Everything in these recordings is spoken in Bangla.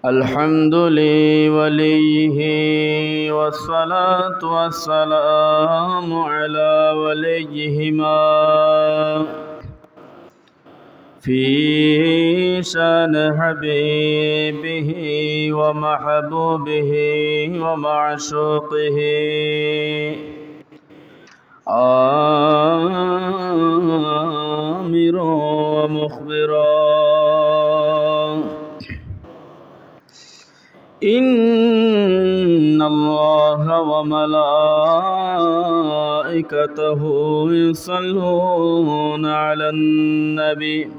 الحمد لوليه والصلاة والسلام على وليهما في شان حبيبه ومحبوبه ومعشوقه آمر ومخبرا إن الله وملائكته يصلون على النبي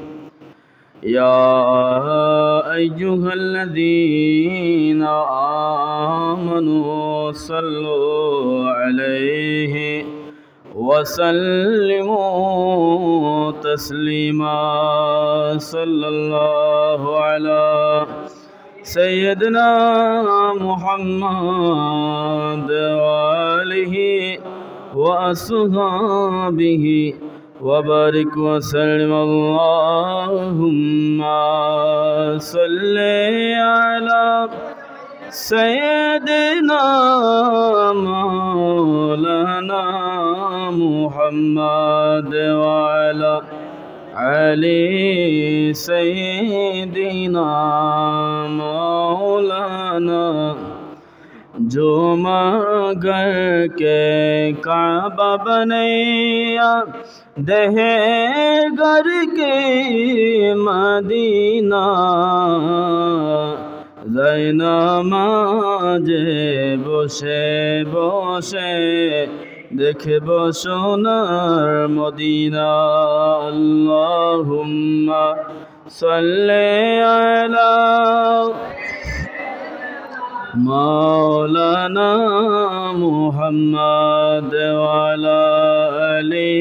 يا أيها الذين آمنوا صلوا عليه وسلموا تسليما صلى الله على سيدنا محمد وآله وأصحابه وبارك وسلم اللهم صل على سيدنا مولانا محمد وعلى علي سيدنا مولانا जो मगर के काबा बनैया दहे घर के मदीना ज़ैना माजे बसे बसे देखब सोनार मदीना अल्लाहुम्मा सल्ले अला मौलाना मुहम्मद वाला अली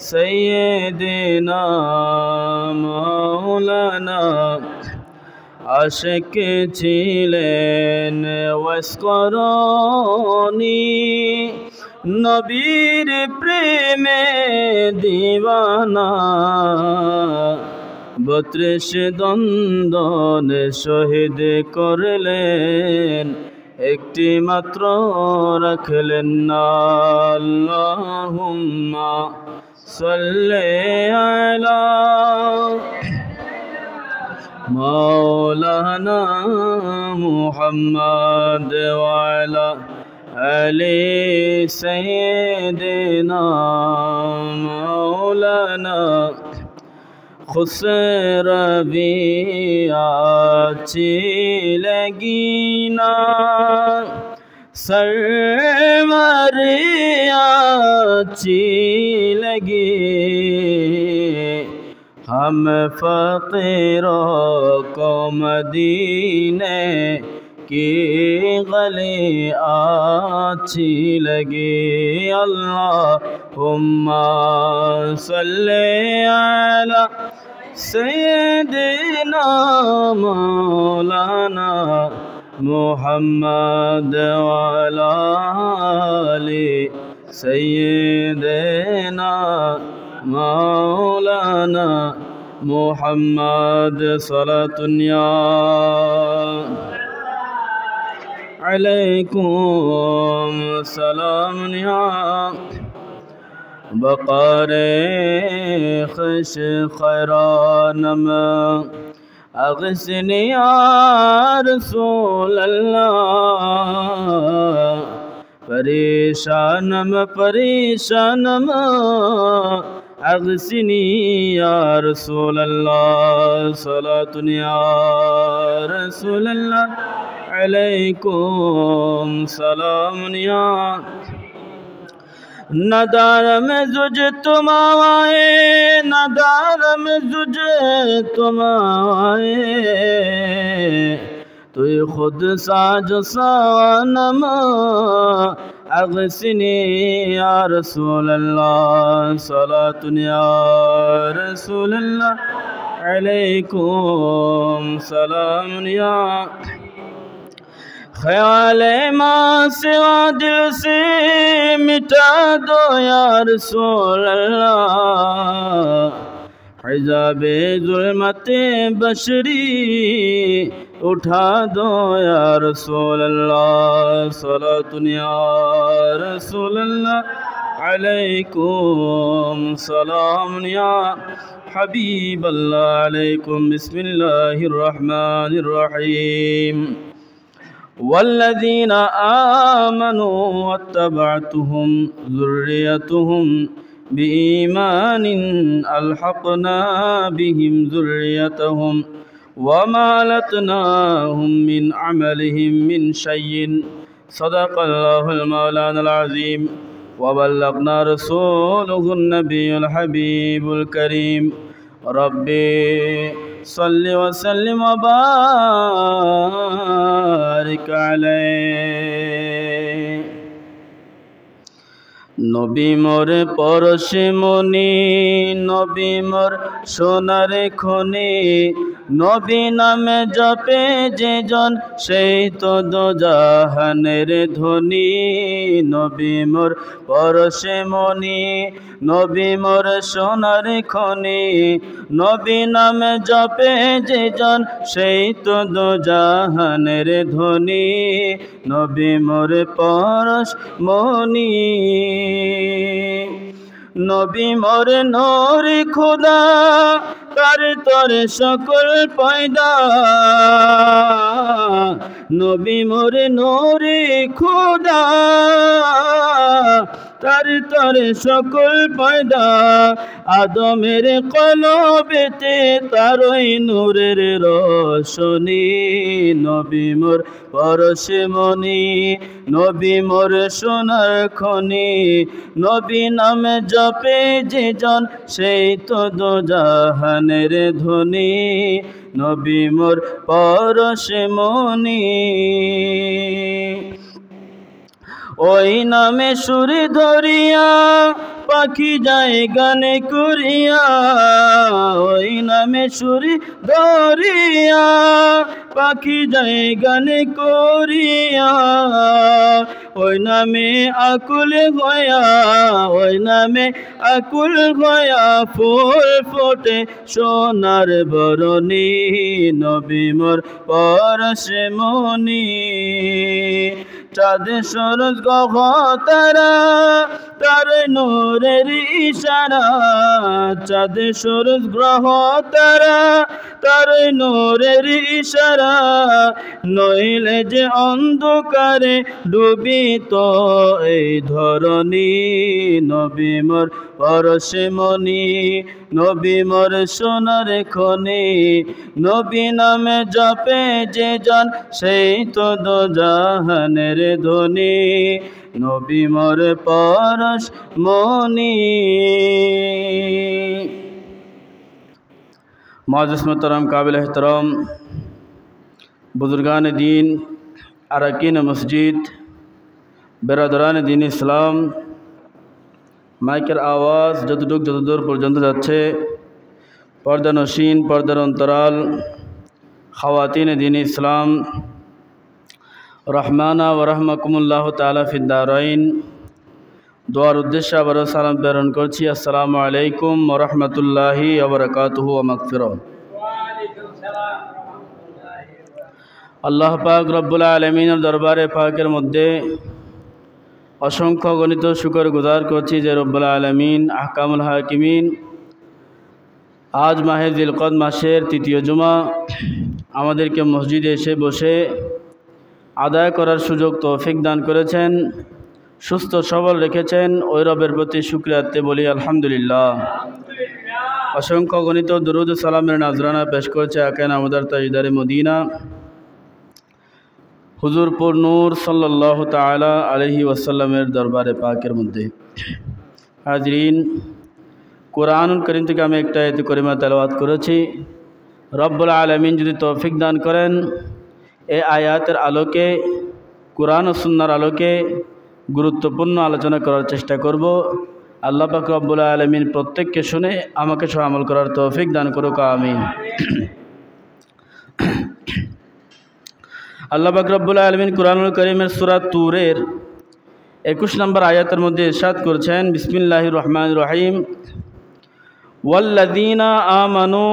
सैयदना मौलाना आशिक छिलेन वस्करनी नबीर प्रेमे दीवाना 32 দ্বন্দ্ব শহীদ করলেন একটি মাত্র রাখলেন না আল্লাহুম্মা সাল্লি আলা মাওলানা মুহাম্মদ ওয়া আলা আলি সাইয়্যিদিনা মাওলানা खुसर भी अच्छी लगीना सरवर अच्छी लगी हम फ़कीरों को मदीने की गली अच्छी लगी अल्लाहुम्मा सल्ली अला सैयदना मौलाना मुहम्मद वाला आली सैयदना मौलाना मुहम्मद सलातुन्या अलैकुम सलामुन्या बक़ारे खुश खैरानम अग़सिनी या रसूल अल्लाह परेशानम परेशानम अग़सिनी या रसूल अल्लाह सलातुन या रसूल अल्लाह अलैकुम सलामुन या नदार में जुज तुम आए नदार में जुज तुम आए तो खुद साज सवानम अग़सिनी या रसूल अल्लाह सलातुन या रसूल अल्लाह अलैकुम सलामुन या ख्याल माँ सिवा दिल से मिटा दो या रसूल अल्लाह हिजाब ज़ुल्मत बशरी उठा दो या रसूल अल्लाह सलातुन या रसूल अल्लाह अलैकुम सलाम या हबीब अल्लाह अलैकुम बिस्मिल्लाहिर रहमानिर रहीम वल्लज़ीना आमनू वत्तबअतहुम ज़ुर्रियतुहुम बिईमानिन अल्हक़ना बिहिम ज़ुर्रियतहुम वमा लतनाहुम मिन अमलिहिम मिन शय्इन सदक़ल्लाहुल मौलानाल अज़ीम वबल्लग़ना रसूलुहुन नबियुल हबीबुल करीम रब्बी सल्लि व सल्लिम व बारिक अलैहि। नबी मोर परशे मनी नबी मोर सोनार खनि नबी नामे जपे जे जन सेई तो दो जाहानेर धनी नबी मोर परशे मनी नबी मोर सोनार खनि नबी नामे जपे जे जन सेई तो दो जाहानेर धनी नबी मोर परश मनी नबी मोर नूर खुदा कर तोर सकल पैदा नबी मोर नूर खुदा कर तोर सकल पैदा आदमेर कलबेते तारई नूरेर रोशनी नबी मोर परशे मनी नबी मोर सोनार खनि नबी नामे जपे जे जन सेई तो दो जाहानेर धनी नबी मोर परशे मनी ओई नामे सुर धरिया पाखी जाए गाने करिया ओई नामे सुर धरिया पाखी जाए गाने करिया ओई नामे आकुल गया ओई नामे आकुल गया फूल फोटे सोनार बरनी नबी मोर परशे मनी चाँद सूरज ग्रह तारा तार नूरेर इशारा चाँद सूरज ग्रह तारा तार नूरेर इशारा नइले जे अंधकारे डुबित এই ধরনী নবী মোর परशे मनी नबी मोर सोनार खनि नबी नामे जपे जे जन सेई तो दो जाहानेर धनी नबी मोर परश मनी। मुअज़्ज़िज़ मोहतरम काबिल एहतराम बुजुर्गान दीन अरकान मस्जिद बेरादरान दीन इस्लाम माइकेर आवाज़ যতদূর পর্যন্ত যাচ্ছে पर्दा नशीन पर्दार अंतराल ख़वातीन दीन इस्लाम रहमाना व रहमकुमुल्लाह ताला फिद्दारैन दुआर उद्देश्य आबार सालाम प्रेरण करछि अस्सलामु आलैकुम व रहमतुल्लाहि व बाराकातुहु व मगफिरह। अल्लाह पाक रब्बुल आलमीनेर दरबारे पाकेर मध्य असंख्य गणित शुक्र गुजार करछि जे रब्बुल आलमीन आहकामुल हाकिमीन आज माहे जिलकद मासेर तृतीय जुमा आमादेरके मस्जिदे एसे बसे आदाय करार सुयोग तौफिक दान करेছেন सुस्थ सबल रेखेছেন ओई रब्बेर प्रति शुक्रियाते बोली आलহামদুলিল্লাহ। असंख्य गणित दुरूद सालामेर नाजराना पेश करছে आका नामदार ताजदारे मदीना हुजूरपुर नूर सल्लल्लाहु ताला अलैहि वसल्लमेर दरबारे पाकेर मध्य हाजरीन कुरानुल करीम থেকে আমি একটা আয়াত করিমা তেলাওয়াত করেছি। রব্বুল আলামিন যদি তৌফিক দান করেন এই আয়াতের আলোকে কুরআন ও সুন্নাহর আলোকে গুরুত্বপূর্ণ আলোচনা করার চেষ্টা করব। আল্লাহ পাক রব্বুল আলামিন প্রত্যেককে শুনে আমাকে সহ আমল করার তৌফিক দান করুক আমিন। আল্লাহ পাক রব্বুল আলামিন কুরআনুল কারীমের সূরা তুরের 21 নম্বর আয়াতের মধ্যে ইরশাদ করেছেন বিসমিল্লাহির রহমানির রহিম ওয়াল্লাযীনা আমানু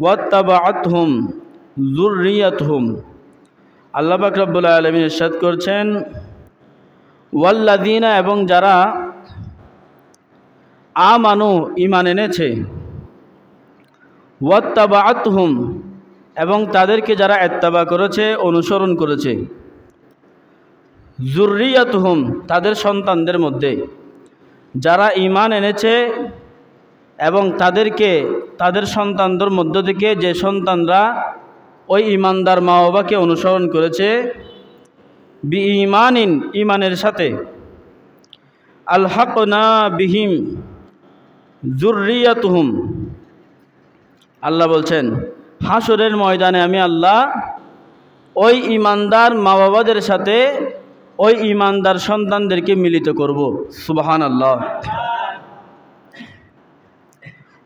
ওয়াত্তাবাআতহুম যুররিয়াতুহুম। আল্লাহ পাক রব্বুল আলামিন ইরশাদ করছেন, ওয়াল্লাযীনা, এবং যারা আমানু, ঈমান এনেছে, ওয়াত্তাবাআতহুম, এবং তাদেরকে যারা ইত্তেবা করেছে, অনুসরণ করেছে, যুররিয়াতুহুম, তাদের সন্তানদের মধ্যে যারা ঈমান এনেছে এবং তাদেরকে তাদের সন্তানদের মধ্য থেকে যে সন্তানরা ওই ঈমানদার মা বাবাকে অনুসরণ করেছে, বিঈমানিন, ঈমানের সাথে, আলহাকনা বিহিম যুররিয়াতুহুম, আল্লাহ বলছেন হাসরের ময়দানে আমি আল্লাহ ওই ঈমানদার মা বাবাদের সাথে ওই ঈমানদার সন্তানদেরকে মিলিত করব। সুবহানাল্লাহ।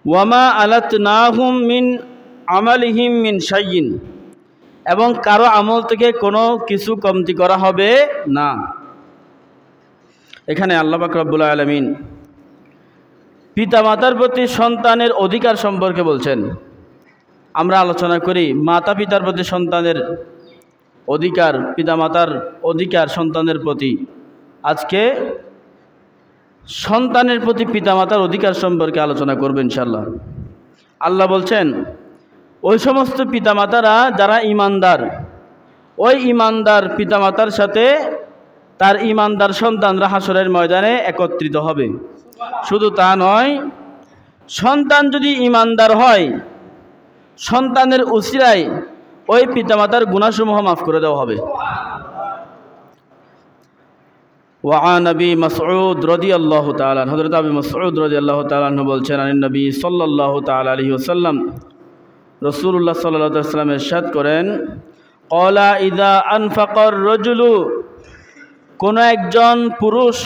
ওয়ামা আলাতনাহুম মিন আমালিহিম মিন শাইইন, এবং কারো আমল থেকে কোনো কিছু কমতি করা হবে না। এখানে আল্লাহ পাক রব্বুল আলামিন পিতামাতার প্রতি সন্তানের অধিকার সম্পর্কে বলছেন। আমরা আলোচনা করি মাতা পিতার প্রতি সন্তানের অধিকার, পিতামাতার অধিকার সন্তানের প্রতি। আজকে সন্তানের প্রতি পিতামাতার অধিকার সম্পর্কে আলোচনা করব ইনশাআল্লাহ। আল্লাহ বলছেন ওই সমস্ত পিতামাতারা যারা ঈমানদার, ওই ঈমানদার পিতামাতার সাথে তার ঈমানদার সন্তানরা হাসরের ময়দানে একত্রিত হবে। শুধু তা নয়, সন্তান যদি ঈমানদার হয়, সন্তানের উসিলায় ওই পিতামাতার গুনাহসমূহ মাফ করে দেওয়া হবে। ওয়ান নবী মাসউদ রাদিয়াল্লাহু তাআলা, হযরত আবু মাসউদ রাদিয়াল্লাহু তাআলা বলছেন, আন নবী সাল্লাল্লাহু তাআলা আলাইহি ওয়াসাল্লাম, রাসূলুল্লাহ সাল্লাল্লাহু আলাইহি ওয়াসাল্লাম ইরশাদ করেন, ক্বালা ইযা আনফাকার রাজুলু, কোন একজন পুরুষ,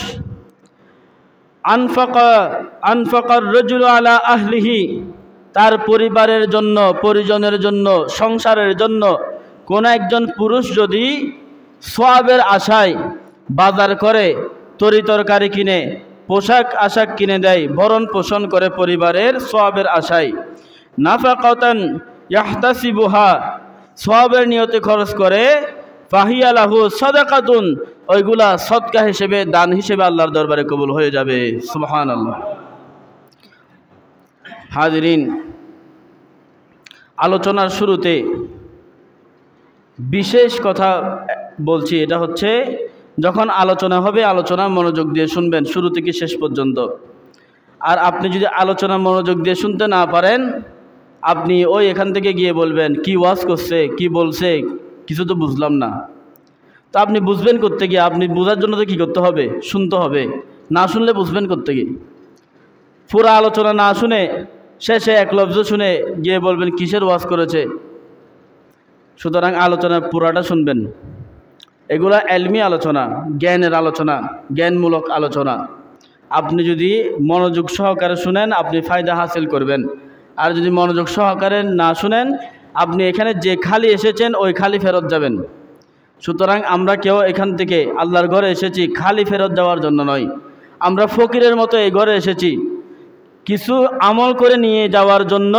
আনফাকার রাজুলু আলা আহলিহি, তার পরিবারের জন্য, পরিজনের জন্য, সংসারের জন্য কোন একজন পুরুষ যদি সওয়াবের আশায় বাজার করে, তরিতরকারি কিনে, পোশাক আশাক কিনে দেয়, ভরণ পোষণ করে পরিবারের সওয়াবের আশায়, নাফাকাতান ইয়াহতাসিবুহা, সওয়াবের নিয়তে খরচ করে, ফাহিয়া লাহু সাদাকাতুন, ওইগুলা সদকা হিসেবে, দান হিসেবে আল্লাহর দরবারে কবুল হয়ে যাবে। সুবহানাল্লাহ। হাজিরিন, আলোচনার শুরুতে বিশেষ কথা বলছি, এটা হচ্ছে যখন আলোচনা হবে আলোচনা মনোযোগ দিয়ে শুনবেন শুরু থেকে শেষ পর্যন্ত। আর আপনি যদি আলোচনা মনোযোগ দিয়ে শুনতে না পারেন, আপনি ওই এখান থেকে গিয়ে বলবেন কি ওয়াজ করছে, কি বলছে, কিছু তো বুঝলাম না। তো আপনি বুঝবেন করতে গিয়ে, আপনি বোঝার জন্য তো কী করতে হবে? শুনতে হবে। না শুনলে বুঝবেন করতে গিয়ে। পুরো আলোচনা না শুনে শেষে এক লফজ শুনে গিয়ে বলবেন কিসের ওয়াজ করেছে। সুতরাং আলোচনা পুরাটা শুনবেন। এগুলা এলমি আলোচনা, জ্ঞানের আলোচনা, জ্ঞানমূলক আলোচনা। আপনি যদি মনোযোগ সহকারে শুনেন আপনি ফায়দা হাসিল করবেন। আর যদি মনোযোগ সহকারে না শুনেন, আপনি এখানে যে খালি এসেছেন ওই খালি ফেরত যাবেন। সুতরাং আমরা কেউ এখান থেকে আল্লাহর ঘরে এসেছি খালি ফেরত যাওয়ার জন্য নয়। আমরা ফকিরের মতো এই ঘরে এসেছি কিছু আমল করে নিয়ে যাওয়ার জন্য,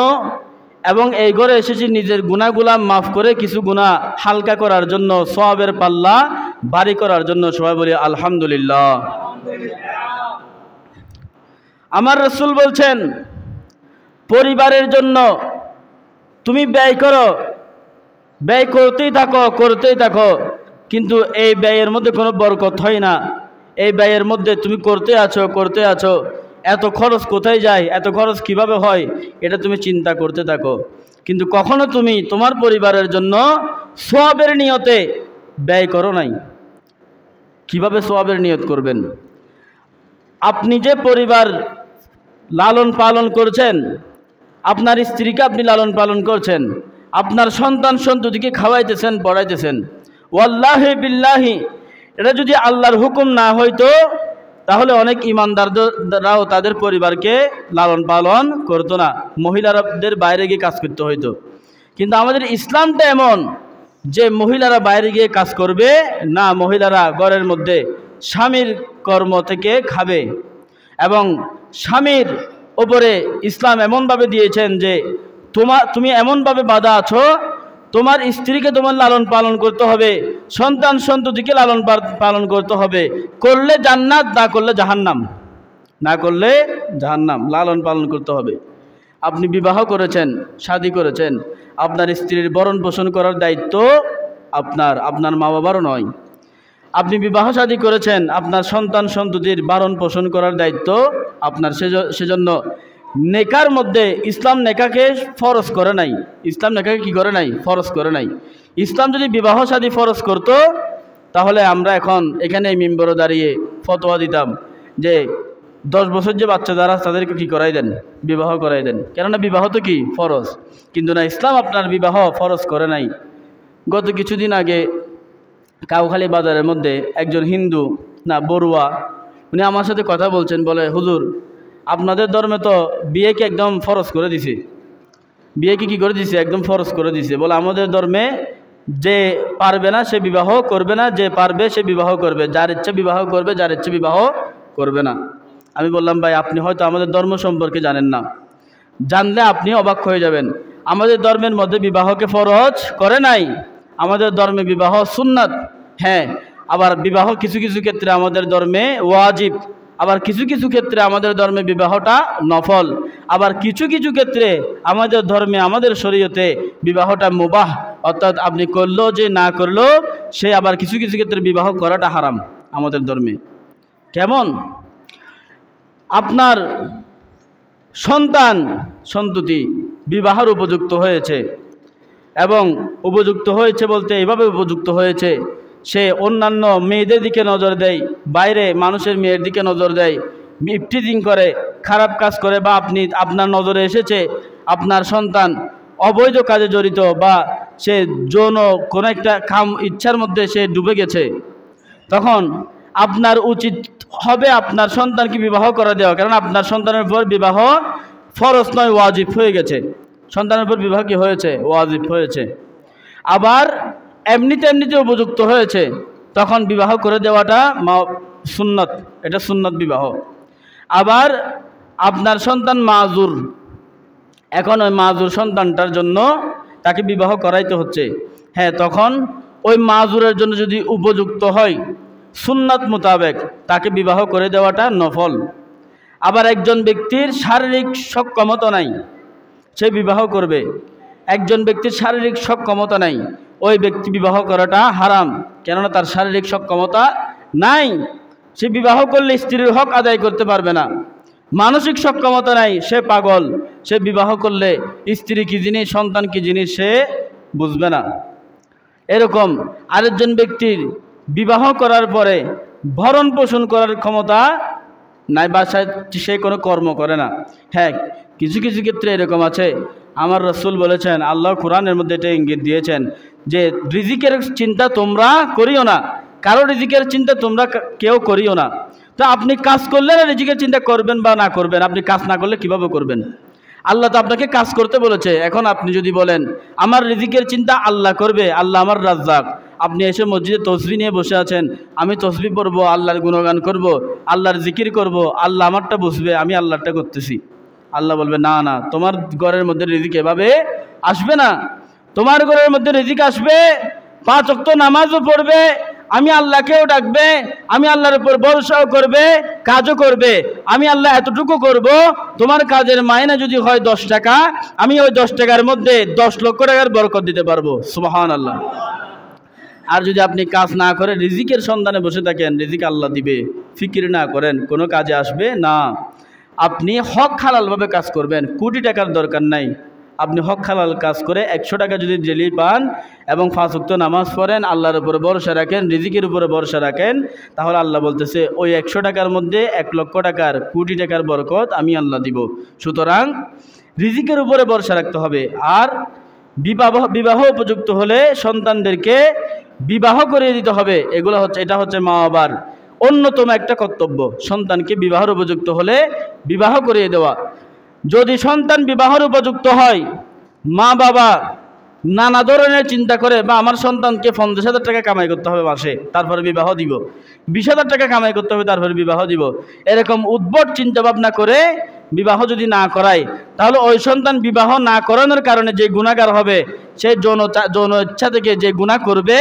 এবং এই ঘরে এসেছি নিজের গুনাহগুলা মাফ করে কিছু গুনাহ হালকা করার জন্য, সওয়াবের পাল্লা ভারী করার জন্য। সবাই বলি আলহামদুলিল্লাহ। আমার রাসূল বলছেন পরিবারের জন্য তুমি ব্যয় করো, ব্যয় করতেই থাকো, কিন্তু এই ব্যয়ের মধ্যে কোনো বরকত হয় না। এই ব্যয়ের মধ্যে তুমি করতে আছো, এত খরচ কোথায় যায়, এত খরচ কিভাবে হয়, এটা তুমি চিন্তা করতে থাকো, কিন্তু কখনো তুমি তোমার পরিবারের জন্য সওয়াবের নিয়তে ব্যয় করো নাই। কিভাবে সওয়াবের নিয়ত করবেন? আপনি যে পরিবার লালন পালন করছেন, আপনার স্ত্রীকে আপনি লালন পালন করছেন, আপনার সন্তান সন্ততিকে খাওয়াইতেছেন, পড়াইতেছেন, ওয়াল্লাহি বিল্লাহি, এটা যদি আল্লাহর হুকুম না হইতো তাহলে অনেক ইমানদাররাও তাদের পরিবারকে লালন পালন করতো না, মহিলাদের বাইরে গিয়ে কাজ করতে হইতো। কিন্তু আমাদের ইসলামটা এমন যে মহিলারা বাইরে গিয়ে কাজ করবে না, মহিলারা ঘরের মধ্যে স্বামীর কর্ম থেকে খাবে এবং স্বামীর ওপরে ইসলাম এমনভাবে দিয়েছেন যে তুমি এমনভাবে বাঁধা আছো, তোমার স্ত্রীকে তোমার লালন পালন করতে হবে, সন্তান সন্ততিকে লালন পালন করতে হবে, করলে জান্নাত, না করলে জাহান্নাম, না করলে জাহান্নাম, লালন পালন করতে হবে। আপনি বিবাহ করেছেন, শাদী করেছেন, আপনার স্ত্রীর ভরণ পোষণ করার দায়িত্ব আপনার মা বাবারও নয়। আপনি বিবাহ শাদী করেছেন, আপনার সন্তান সন্ততির ভরণ পোষণ করার দায়িত্ব আপনার। সেজন্য নেকার মধ্যে ইসলাম নেকাকে ফরজ করে নাই। ইসলাম নেকাকে কি করে নাই? ফরজ করে নাই। ইসলাম যদি বিবাহ শাদী ফরজ করত, তাহলে আমরা এখন এখানে মিম্বরে দাঁড়িয়ে ফতোয়া দিতাম যে 10 বছর যে বাচ্চা যারা তাদেরকে কি করাই দেন? বিবাহ করাই দেন। কেননা বিবাহ তো কি ফরজ। কিন্তু না, ইসলাম আপনার বিবাহ ফরজ করে নাই। গত কিছুদিন আগে কাউখালী বাজারের মধ্যে একজন হিন্দু, না বড়ুয়া, উনি আমার সাথে কথা বলছেন, বলে হুজুর আপনাদের ধর্মে তো বিয়েকে একদম ফরজ করে দিছে। বিয়েকে কি করে দিছে? একদম ফরজ করে দিছে। বলে আমাদের ধর্মে যে পারবে না সে বিবাহ করবে না, যে পারবে সে বিবাহ করবে, যার ইচ্ছা বিবাহ করবে, যার ইচ্ছা বিবাহ করবে না। আমি বললাম ভাই আপনি হয়তো আমাদের ধর্ম সম্পর্কে জানেন না, জানলে আপনি অবাক হয়ে যাবেন। আমাদের ধর্মের মধ্যে বিবাহকে ফরজ করে নাই। আমাদের ধর্মে বিবাহ সুন্নাত, হ্যাঁ। আবার বিবাহ কিছু কিছু ক্ষেত্রে আমাদের ধর্মে ওয়াজিব, আবার কিছু কিছু ক্ষেত্রে আমাদের ধর্মে বিবাহটা নফল, আবার কিছু কিছু ক্ষেত্রে আমাদের ধর্মে, আমাদের শরীয়তে বিবাহটা মুবাহ, অর্থাৎ আপনি করলো যে না করলো সে, আবার কিছু কিছু ক্ষেত্রে বিবাহ করাটা হারাম আমাদের ধর্মে। কেমন? আপনার সন্তান সন্ততি বিবাহের উপযুক্ত হয়েছে, এবং উপযুক্ত হয়েছে বলতে এভাবে উপযুক্ত হয়েছে, সে অন্যান্য মেয়েদের দিকে নজর দেয়, বাইরে মানুষের মেয়ের দিকে নজর দেয়, ইফটিজিং করে, খারাপ কাজ করে, বা আপনার নজরে এসেছে আপনার সন্তান অবৈধ কাজে জড়িত, বা সে যৌন কোনো একটা ইচ্ছার মধ্যে সে ডুবে গেছে, তখন আপনার উচিত হবে আপনার সন্তানকে বিবাহ করে দেওয়া। কারণ আপনার সন্তানের উপর বিবাহ ফরজ নয়, ওয়াজিব হয়ে গেছে। সন্তানের উপর বিবাহ কি হয়েছে? ওয়াজিব হয়েছে। আবার এমনিতে উপযুক্ত হয়েছে, তখন বিবাহ করে দেওয়াটা সুন্নত, এটা সুন্নত বিবাহ। আবার আপনার সন্তান মাজুর, এখন ওই মাজুর সন্তানটার জন্য তাকে বিবাহ করাইতে হচ্ছে, হ্যাঁ, তখন ওই মাজুরের জন্য যদি উপযুক্ত হয় সুন্নাত মোতাবেক তাকে বিবাহ করে দেওয়াটা নফল। আবার একজন ব্যক্তির শারীরিক সক্ষমতা নাই, সে বিবাহ করবে, একজন ব্যক্তির শারীরিক সক্ষমতা নাই, ওই ব্যক্তি বিবাহ করাটা হারাম। কেননা তার শারীরিক সক্ষমতা নাই, সে বিবাহ করলে স্ত্রীর হক আদায় করতে পারবে না। মানসিক সক্ষমতা নাই, সে পাগল, সে বিবাহ করলে স্ত্রী কি জিনিস, সন্তান কি জিনিস সে বুঝবে না। এরকম আরেকজন ব্যক্তির বিবাহ করার পরে ভরণ পোষণ করার ক্ষমতা নাই, বাসায় সে কোনো কর্ম করে না। হ্যাঁ, কিছু কিছু ক্ষেত্রে এরকম আছে। আমার রাসূল বলেছেন, আল্লাহ কোরআনের মধ্যে এটা ইঙ্গিত দিয়েছেন যে রিজিকের চিন্তা তোমরা করিও না, কারো রিজিকের চিন্তা তোমরা কেউ করিও না। তো আপনি কাজ করলে না রিজিকের চিন্তা করবেন বা না করবেন, আপনি কাজ না করলে কিভাবে করবেন? আল্লাহ তো আপনাকে কাজ করতে বলেছে। এখন আপনি যদি বলেন আমার রিজিকের চিন্তা আল্লাহ করবে, আল্লাহ আমার রাজ্জাক, আপনি এসে মসজিদে তসবিহ নিয়ে বসে আছেন, আমি তসবিহ পড়বো, আল্লাহর গুণগান করব, আল্লাহর জিকির করব, আল্লাহ আমারটা বুঝবে, আমি আল্লাহরটা করতেছি। আল্লাহ বলবে না না, তোমার ঘরের মধ্যে রিজিক এভাবে আসবে না। তোমার ঘরের মধ্যে রিজিক আসবে, 5 ওয়াক্ত নামাজও পড়বে, আমি আল্লাহকেও ডাকবে, আমি আল্লাহর উপর ভরসাও করবে, কাজও করবে। আমি আল্লাহ এতটুকু করব, তোমার কাজের মাইনা যদি হয় 10 টাকা, আমি ওই 10 টাকার মধ্যে 10 লক্ষ টাকার বরকত দিতে পারবো। সুবহানাল্লাহ। আর যদি আপনি কাজ না করে রিজিকের সন্ধানে বসে থাকেন, রিজিক আল্লাহ দিবে, ফিকির না করেন, কোনো কাজে আসবে না। আপনি হক হালালভাবে কাজ করবেন, কোটি টাকার দরকার নাই। আপনি হক হালাল কাজ করে 100 টাকা যদি ডেলি পান এবং 5 ওয়াক্ত নামাজ পড়েন, আল্লাহর উপরে ভরসা রাখেন, রিজিকের উপরে ভরসা রাখেন, তাহলে আল্লাহ বলতেছে ওই 100 টাকার মধ্যে 1 লক্ষ টাকার, কোটি টাকার বরকত আমি আল্লাহ দিব। সুতরাং রিজিকের উপরে ভরসা রাখতে হবে। আর বিবাহ উপযুক্ত হলে সন্তানদেরকে বিবাহ করিয়ে দিতে হবে। এটা হচ্ছে মা বাবার অন্যতম একটা কর্তব্য, সন্তানকে বিবাহের উপযুক্ত হলে বিবাহ করিয়ে দেওয়া। যদি সন্তান বিবাহের উপযুক্ত হয়, মা বাবা নানা ধরনের চিন্তা করে, বা আমার সন্তানকে 50,000 টাকা কামাই করতে হবে মাসে, তারপরে বিবাহ দিব, 20,000 টাকা কামাই করতে হবে, তারপরে বিবাহ দিব, এরকম উদ্ভট চিন্তা ভাবনা করে বিবাহ যদি না করায়, তাহলে ওই সন্তান বিবাহ না করানোর কারণে যে গুনাহগার হবে, সে যৌন ইচ্ছা থেকে যে গুনাহ করবে,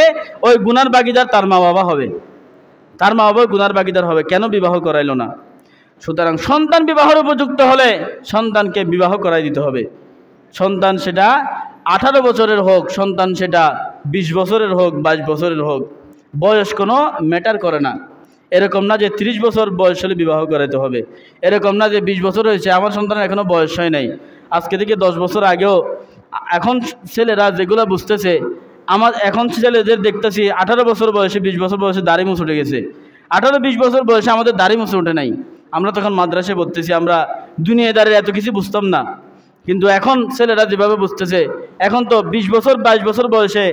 ওই গুনার ভাগীদার তার মা বাবা হবে, তার মা বাবা গুনার ভাগীদার হবে। কেন বিবাহ করাইল না? সুতরাং সন্তান বিবাহের উপযুক্ত হলে সন্তানকে বিবাহ করাই দিতে হবে। সন্তান সেটা 18 বছরের হোক, সন্তান সেটা 20 বছরের হোক, 22 বছরের হোক, বয়স কোনো ম্যাটার করে না। এরকম না যে 30 বছর বয়স হলে বিবাহ করাইতে হবে, এরকম না যে 20 বছর হয়েছে আমার সন্তানের এখনও বয়স হয় নাই। আজকে থেকে 10 বছর আগেও এখন ছেলেরা যেগুলো বুঝতেছে, আমার এখন ছেলেদের দেখতেছি 18 বছর বয়সে, 20 বছর বয়সে দাড়ি মুছ উঠে গেছে। 18-20 বছর বয়সে আমাদের দাড়ি মুছে উঠে নাই। আমরা তখন মাদ্রাসায় পড়তেছি, আমরা দুনিয়াদারের এত কিছু বুঝতাম না। কিন্তু এখন ছেলেরা যেভাবে বুঝতেছে, এখন তো 20 বছর 22 বছর বয়সে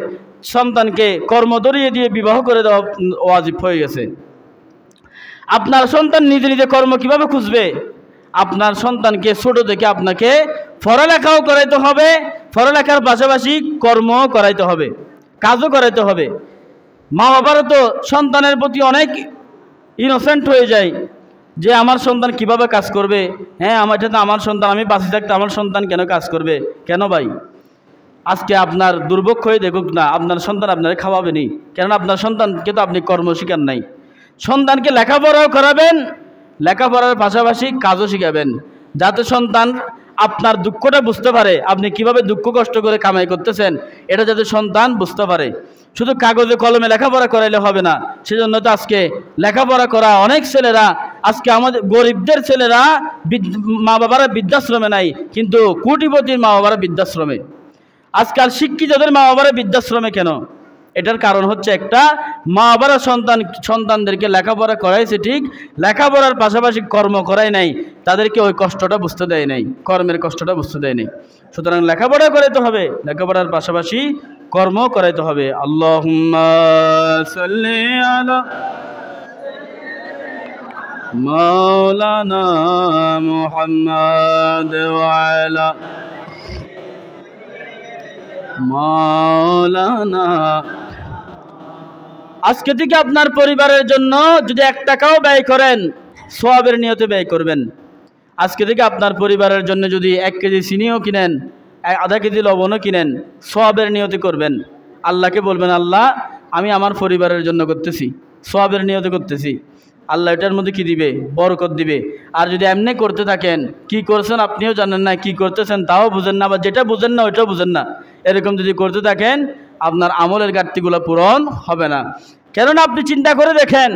সন্তানকে কর্ম ধরিয়ে দিয়ে বিবাহ করে দেওয়া ওয়াজিব হয়ে গেছে। আপনার সন্তান নিজে নিজে কর্ম কিভাবে খুঁজবে? আপনার সন্তানকে ছোট থেকে আপনাকে পড়ালেখাও করাইতে হবে, পড়ালেখার পাশাপাশি কর্মও করাইতে হবে, কাজও করাইতে হবে। মা বাবারও তো সন্তানের প্রতি অনেক ইনোসেন্ট হয়ে যায় যে আমার সন্তান কিভাবে কাজ করবে। হ্যাঁ, এটা তো আমার সন্তান, আমি বাঁচে থাকতে আমার সন্তান কেন কাজ করবে? কেন ভাই? আজকে আপনার দুর্ভোগ হয়ে দেখুক না, আপনার সন্তান আপনারা খাওয়াবেনি, কেননা আপনার সন্তানকে তো আপনি কর্ম শিখান নাই। সন্তানকে লেখাপড়াও করাবেন, লেখাপড়ার পাশাপাশি কাজও শিখাবেন, যাতে সন্তান আপনার দুঃখটা বুঝতে পারে, আপনি কিভাবে দুঃখ কষ্ট করে কামাই করতেছেন, এটা যাতে সন্তান বুঝতে পারে। শুধু কাগজে কলমে লেখাপড়া করাইলে হবে না। সেজন্য তো আজকে লেখাপড়া করা অনেক ছেলেরা, আজকে আমাদের গরিবদের ছেলেরা মা বাবারা বৃদ্ধাশ্রমে নাই, কিন্তু কোটিপতির মা বাবারা বৃদ্ধাশ্রমে। আজকাল শিক্ষিতদের মা বাবারা বৃদ্ধাশ্রমে কেন? এটার কারণ হচ্ছে একটা, মা বাবারা সন্তানদেরকে লেখাপড়া করাইছে ঠিক, লেখাপড়ার পাশাপাশি কর্ম করাই নাই, তাদেরকে ওই কষ্টটা বুঝতে দেয় নাই, কর্মের কষ্টটা বুঝতে দেয় নাই। সুতরাং লেখাপড়া করাইতে হবে, লেখাপড়ার পাশাপাশি কর্ম করাইতে হবে। আল্লাহুম্মা সাল্লি আলা মাওলানা মুহাম্মাদ ওয়া আলা মাওলানা। আজকে থেকে আপনার পরিবারের জন্য যদি 1 টাকাও ব্যয় করেন, সওয়াবের নিয়তে ব্যয় করবেন। আজকে থেকে আপনার পরিবারের জন্য যদি 1 কেজি চিনিও কিনেন, 1/2 কেজি লবণও কিনেন, সওয়াবের নিয়তে করবেন। আল্লাহকে বলবেন, আল্লাহ আমি আমার পরিবারের জন্য করতেছি, সওয়াবের নিয়তে করতেছি। আল্লাহ এটার মধ্যে কি দিবে? বরকত দিবে। আর যদি এমনি করতে থাকেন, কি করছেন আপনিও জানেন না, কি করতেছেন তাও বুঝেন না, বা যেটা বুঝেন না ওইটাও বুঝেন না, এরকম যদি করতে থাকেন, আপনার আমলের ঘাটতিগুলো পূরণ হবে না। কেননা আপনি চিন্তা করে দেখেন,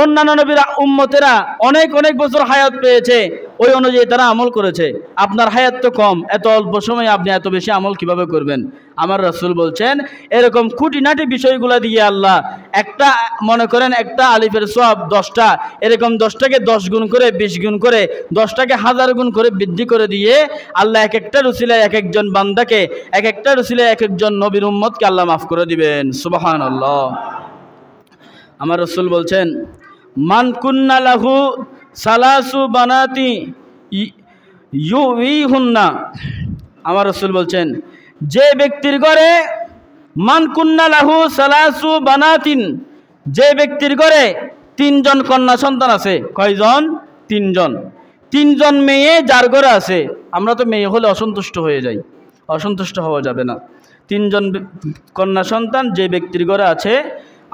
অন্যান্য নবীরা উম্মতেরা অনেক অনেক বছর হায়াত পেয়েছে, ওই অনুযায়ী তারা আমল করেছে। আপনার হায়াত তো কম, এত অল্প সময়ে আপনি এত বেশি আমল কিভাবে করবেন? আমার রাসূল বলছেন, এরকম খুঁটিনাটি বিষয়গুলো দিয়ে আল্লাহ একটা, মনে করেন একটা আলিফের সওয়াব 10টা, এরকম 10টাকে 10 গুণ করে, 20 গুণ করে, 10টাকে 1000 গুণ করে বৃদ্ধি করে দিয়ে আল্লাহ এক একটা রসিলায় এক একজন বান্দাকে, এক একটা রসিলায় এক একজন নবীর উম্মতকে আল্লাহ মাফ করে দিবেন। সুবহানাল্লাহ। আমার রাসূল বলছেন, মান কুন্না লাহু সালাসু বানাতি ইউইহুন্না। আমার রাসূল বলছেন, যে ব্যক্তির ঘরে মান কুন্না লাহু সালাসু বানাতিন, যে ব্যক্তির ঘরে 3 জন কন্যা সন্তান আছে। কয়জন? 3 জন। 3 জন মেয়ে যার ঘরে আছে, আমরা তো মেয়ে হলে অসন্তুষ্ট হয়ে যাই, অসন্তুষ্ট হওয়া যাবে না। 3 জন কন্যা সন্তান যে ব্যক্তির ঘরে আছে,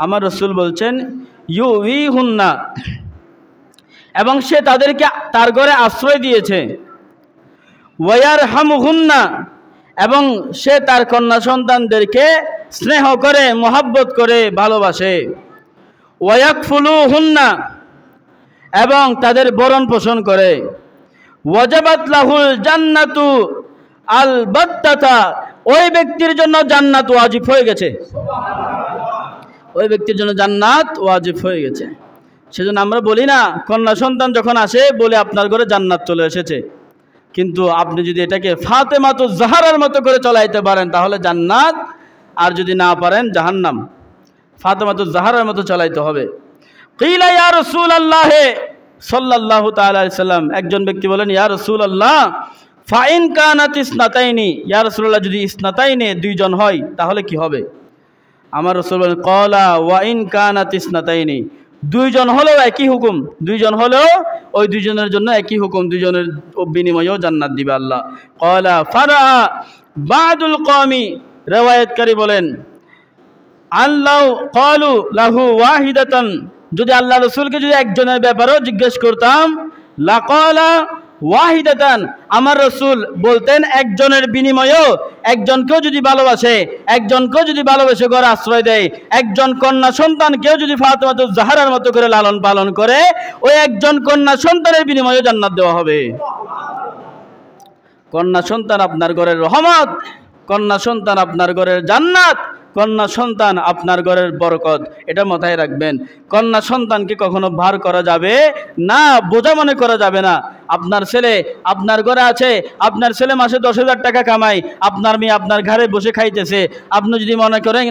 আমার রাসূল বলছেন ইউইহুন্না, এবং সে তাদেরকে তার ঘরে আশ্রয় দিয়েছে। ওয়ারহামুহুন্না, এবং সে তার কন্যা সন্তানদেরকে স্নেহ করে, মহব্বত করে, ভালোবাসে। ওয়াকফুলুহুন্না, এবং তাদের ভরণ পোষণ করে। ওয়াজাবাত লাহুল জান্নাতু আলবাত্তাতা, ওই ব্যক্তির জন্য জান্নাত ওয়াজিব হয়ে গেছে, ওই ব্যক্তির জন্য জান্নাত ওয়াজিব হয়ে গেছে। সেজন্য আমরা বলি না, কন্যা সন্তান যখন আসে বলে আপনার ঘরে জান্নাত চলে এসেছে, কিন্তু আপনি যদি এটাকে ফাতেমাতুজ জাহরার মতো করে চলাইতে পারেন তাহলে জান্নাত, আর যদি না পারেন জাহান্নাম। ফাতেমাতুজ জাহরার মতো চালাইতে হবে। কিলা ইয়া রাসূলুল্লাহ সাল্লাল্লাহু তাআলা আলাইহি সাল্লাম, একজন ব্যক্তি বলেন, ইয়া রাসূলুল্লাহ ফাইন কানাত ইসনাতাইনি, ইয়া রাসূলুল্লাহ যদি ইসনাতাইনে 2 জন হয় তাহলে কি হবে? আমার রাসূল বলেন, ক্বালা ওয়া ইন কানাত ইসনাতাইনি, দুইজন হলেও একই হুকুম, দুইজন হলেও ওই দুইজনের জন্য একই হুকুম, দুইজনের বিনিময়েও জান্নাত দিবে আল্লাহ। ক্বালা ফারা বাদুল কওমি, রিওয়ায়াতকারী বলেন আল্লাহ ক্বালু লাহু ওয়াহিদাতান, যদি আল্লাহ রাসূলকে যদি একজনের ব্যাপারেও জিজ্ঞেস করতাম, লাকালা ওয়াহিদাতান, আমার রাসূল বলতেন একজনের বিনিময়েও, একজনকেও যদি ভালোবাসে, একজনকেও যদি ভালোবেসে ঘরে আশ্রয় দেয়, একজন কন্যা সন্তানকেও যদি ফাতেমাতুজ জাহরার মতো করে লালন পালন করে, ওই একজন কন্যা সন্তানের বিনিময়েও জান্নাত দেওয়া হবে। কন্যা সন্তান আপনার ঘরের রহমত, কন্যা সন্তান আপনার ঘরের জান্নাত, কন্যা সন্তান আপনার ঘরের বরকত, এটা মাথায় রাখবেন। কন্যা সন্তানকে কখনো ভার করা যাবে না, বোঝা মনে করা যাবে না। আপনার ছেলে আপনার ঘরে আছে, আপনার ছেলে মাসে 10,000 টাকা কামায়, আপনার মেয়ে আপনার ঘরে বসে খাইতেছে। আপনি যদি মনে করেন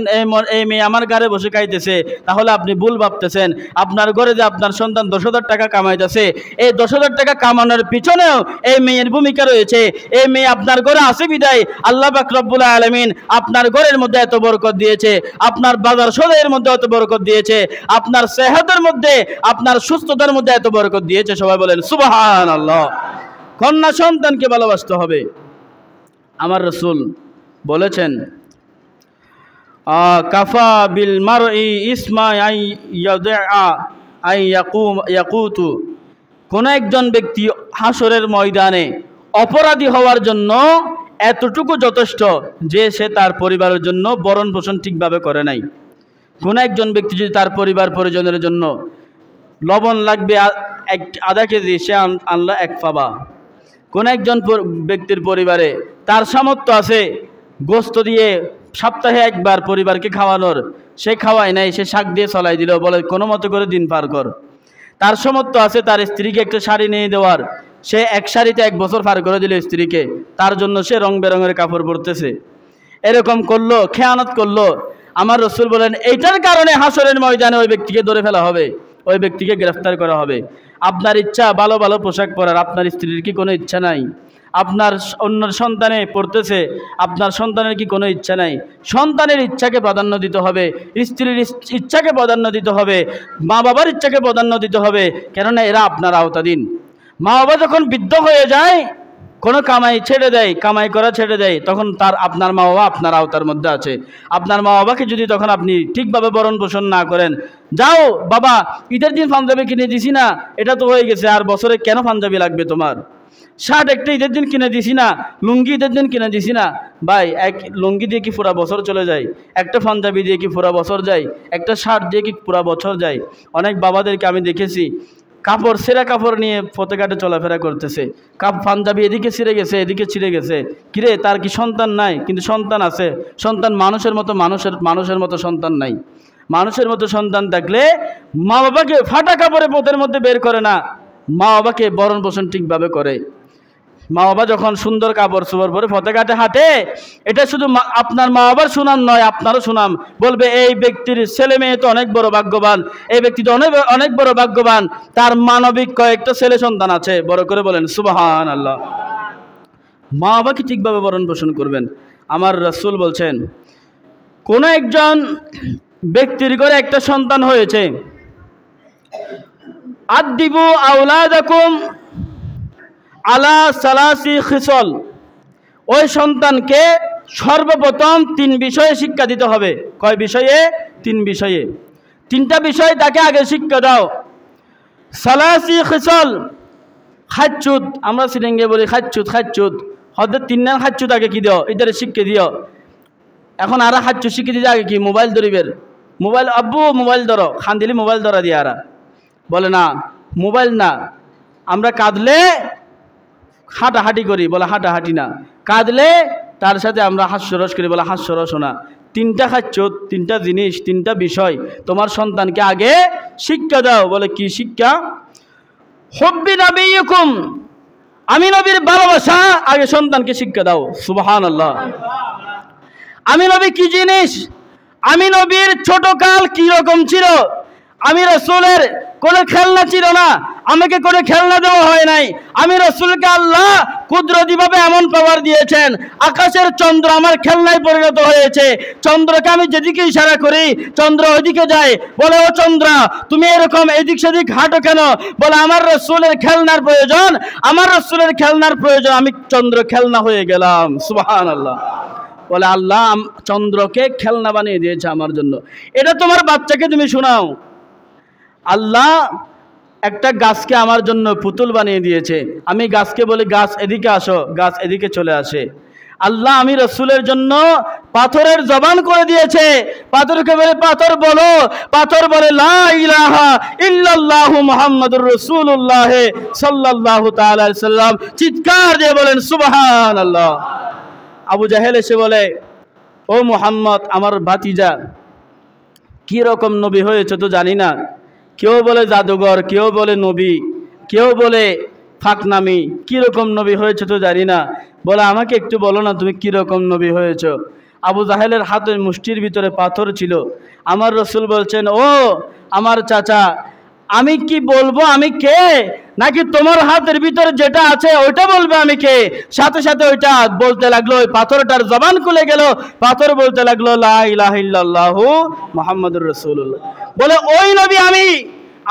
এই মেয়ে আমার ঘরে বসে খাইতেছে, তাহলে আপনি ভুল ভাবতেছেন। আপনার ঘরে যে আপনার সন্তান 10,000 টাকা কামাইতেছে, এই 10,000 টাকা কামানোর পিছনেও এই মেয়ের ভূমিকা রয়েছে। এই মেয়ে আপনার ঘরে আসে বিদায় আল্লাহ পাক রব্বুল আলামিন আপনার ঘরের মধ্যে এত বরকত দিয়েছে, আপনার বাজার সদাইয়ের মধ্যে এত বরকত দিয়েছে, আপনার সেহতের মধ্যে, আপনার সুস্থতার মধ্যে এত বরকত দিয়েছে। সবাই বলেন সুবহানাল্লাহ। কন্যা সন্তানকে ভালোবাসতে হবে। আমার রাসূল বলেছেন কাফা বিল মারই ইসমা আই ইয়াদা আই ইয়াকুতু, কোন একজন ব্যক্তি হাসরের ময়দানে অপরাধী হওয়ার জন্য এতটুকু যথেষ্ট যে সে তার পরিবারের জন্য ভরণ পোষণ ঠিকভাবে করে নাই। কোন একজন ব্যক্তি যদি তার পরিবার পরিজনের জন্য লবণ লাগবে আধা কেজি, সে আনলো 1 পাবা। কোন একজন ব্যক্তির পরিবারে তার সামর্থ্য আছে গোস্ত দিয়ে সপ্তাহে একবার পরিবারকে খাওয়ানোর, সে খাওয়ায় নাই, সে শাক দিয়ে চলাই দিল, বলে কোনো মতো করে দিন পার কর। তার সামর্থ্য আছে তার স্ত্রীকে একটা শাড়ি নিয়ে দেওয়ার, সে এক শাড়িতে 1 বছর পার করে দিল স্ত্রীকে, তার জন্য সে রং বেরঙের কাপড় পরতেছে। এরকম করলো, খেয়ানত করলো। আমার রাসূল বলেন এইটার কারণে হাসরের ময়দানে ওই ব্যক্তিকে ধরে ফেলা হবে, ওই ব্যক্তিকে গ্রেফতার করা হবে। আপনার ইচ্ছা ভালো ভালো পোশাক পরার, আপনার স্ত্রীর কি কোনো ইচ্ছা নাই? আপনার অন্যের সন্তানে পড়তেছে, আপনার সন্তানের কি কোনো ইচ্ছা নাই? সন্তানের ইচ্ছাকে প্রাধান্য দিতে হবে, স্ত্রীর ইচ্ছাকে প্রাধান্য দিতে হবে, মা বাবার ইচ্ছাকে প্রাধান্য দিতে হবে, কেননা এরা আপনার আওতাধীন। মা বাবা যখন বৃদ্ধ হয়ে যায়, কোনো কামাই ছেড়ে দেয়, কামাই করা ছেড়ে দেয়, তখন আপনার মা বাবা আপনার আওতার মধ্যে আছে। আপনার মা বাবাকে যদি তখন আপনি ঠিকভাবে ভরণ পোষণ না করেন, যাও বাবা ঈদের দিন পাঞ্জাবি কিনে দিছি না, এটা তো হয়ে গেছে, আর বছরে কেন পাঞ্জাবি লাগবে তোমার? শার্ট একটা ঈদের দিন কিনে দিছি না, লুঙ্গি ঈদের দিন কিনে দিছি না। ভাই, এক লুঙ্গি দিয়ে কি পুরা বছর চলে যায়? একটা পাঞ্জাবি দিয়ে কি পুরা বছর যায়? একটা শার্ট দিয়ে কি পুরা বছর যায়? অনেক বাবাদেরকে আমি দেখেছি কাপড়, ছেঁড়া কাপড় নিয়ে পথেঘাটে চলাফেরা করতেছে, পাঞ্জাবি এদিকে ছিঁড়ে গেছে, এদিকে ছিঁড়ে গেছে। কিরে, তার কি সন্তান নাই? কিন্তু সন্তান আছে। সন্তান মানুষের মতো, মানুষের মতো সন্তান নাই। মানুষের মতো সন্তান থাকলে মা বাবাকে ফাটা কাপড়ে পথের মধ্যে বের করে না, মা বাবাকে ভরণ পোষণ ঠিকভাবে করে। মা বাবা যখন সুন্দর কাপড় চোপড় পরে পথেঘাটে হাঁটে, এটা শুধু আপনার মা বাবার সুনাম নয়, আপনারও সুনাম। বলবে এই ব্যক্তির ছেলে মেয়ে তো অনেক বড় ভাগ্যবান, এই ব্যক্তি তো অনেক বড় ভাগ্যবান, তার মানবিক কয়েকটা ছেলে সন্তান আছে। বড় করে বলেন সুবহানাল্লাহ। মা বাবাকে ঠিকভাবে ভরণ পোষণ করবেন। আমার রাসূল বলছেন কোন একজন ব্যক্তির ঘরে একটা সন্তান হয়েছে, আদিবু আওলাদাকুম আলা সালাসি খিসল, ওই সন্তানকে সর্বপ্রথম 3 বিষয়ে শিক্ষা দিতে হবে। কয় বিষয়ে? 3 বিষয়ে। 3টা বিষয় তাকে আগে শিক্ষা দাও। সালাসি খিসল, খাচ্চুত, আমরা সিরিঙ্গে বলি খাচ্চুত, খাচ্চুত হয়তো 3 নাম খাচ্চুত আগে কি দিও, এদের শিক্ষা দিও। এখন আর খাচ্চুত শিখে দিতে আগে কি মোবাইল ধরিবের, মোবাইল আব্বু মোবাইল ধরো, খান দিলি মোবাইল ধরা দিয়ে। আর বলে না মোবাইল না, আমরা কাঁদলে হাঁটাহাঁটি করি, বলে হাঁটাহাঁটি না। কাঁদলে তার সাথে আমরা হাস্যরস করি, বলে হাস্যরস না। 3টা খাচ্চুত, 3টা জিনিস, 3টা বিষয় তোমার সন্তানকে আগে শিক্ষা দাও। বলে কি শিক্ষা? হুব্বি নবিয়্যিকুম, আমি নবীর ভালোবাসা আগে সন্তানকে শিক্ষা দাও। সুবহানাল্লাহ। আমি নবী কি জিনিস, আমি নবীর ছোট কাল কি রকম ছিল, আমি রাসূলের কোনো খেলনা ছিল না, আমাকে কোনো খেলনা দেওয়া হয় নাই। আমি রাসূলকে আল্লাহ কুদরতিভাবে এমন পাওয়ার দিয়েছেন, আকাশের চন্দ্র আমার খেলনায় পরিণত হয়েছে। চন্দ্রকে আমি যেদিকে ইশারা করি চন্দ্র ওইদিকে যায়। বলে, ও চন্দ্র, তুমি এরকম এদিক সেদিক হাঁটো কেন? বলে, আমার রাসূলের খেলনার প্রয়োজন, আমার রাসূলের খেলনার প্রয়োজন, আমি চন্দ্র খেলনা হয়ে গেলাম। সুবহানাল্লাহ। বলে, আল্লাহ চন্দ্রকে খেলনা বানিয়ে দিয়েছে আমার জন্য। এটা তোমার বাচ্চাকে তুমি শোনাও। আল্লাহ একটা গাছকে আমার জন্য পুতুল বানিয়ে দিয়েছে। আমি গাছকে বলি, গাছ এদিকে আসো, গাছ এদিকে চলে আসে। আল্লাহ আমি রাসূলের জন্য পাথরের জবান করে দিয়েছে। পাথরকে বলে, পাথর বলো, পাথর বলে লা ইলাহা ইল্লাল্লাহু মুহাম্মাদুর রাসূলুল্লাহ সাল্লাল্লাহু তাআলা আলাইহি সাল্লাম। চিৎকার দিয়ে বলেন সুবহানাল্লাহ। আবু জাহেল এসে বলে, ও মুহাম্মদ, আমার ভাতিজা, কি রকম নবী হয়েছে তো জানি না। কেউ বলে জাদুঘর, কেউ বলে নবী, কেউ বলে ফাকনামি, কীরকম নবী হয়েছে তো জানি না। বলে, আমাকে একটু বলো না তুমি কীরকম নবী হয়েছ। আবু জাহেলের হাতের মুষ্টির ভিতরে পাথর ছিল। আমার রাসূল বলছেন, ও আমার চাচা, আমি কি বলবো আমি কে, নাকি তোমার হাতের ভিতরে যেটা আছে ওইটা বলবে আমি কে? সাথে সাথে ওইটা বলতে লাগলো, ওই পাথরটার জবান খুলে গেল। পাথর বলতে লাগলো লা ইলাহা ইল্লাল্লাহু মুহাম্মাদুর রাসূলুল্লাহ। বলে, ওই নবী আমি।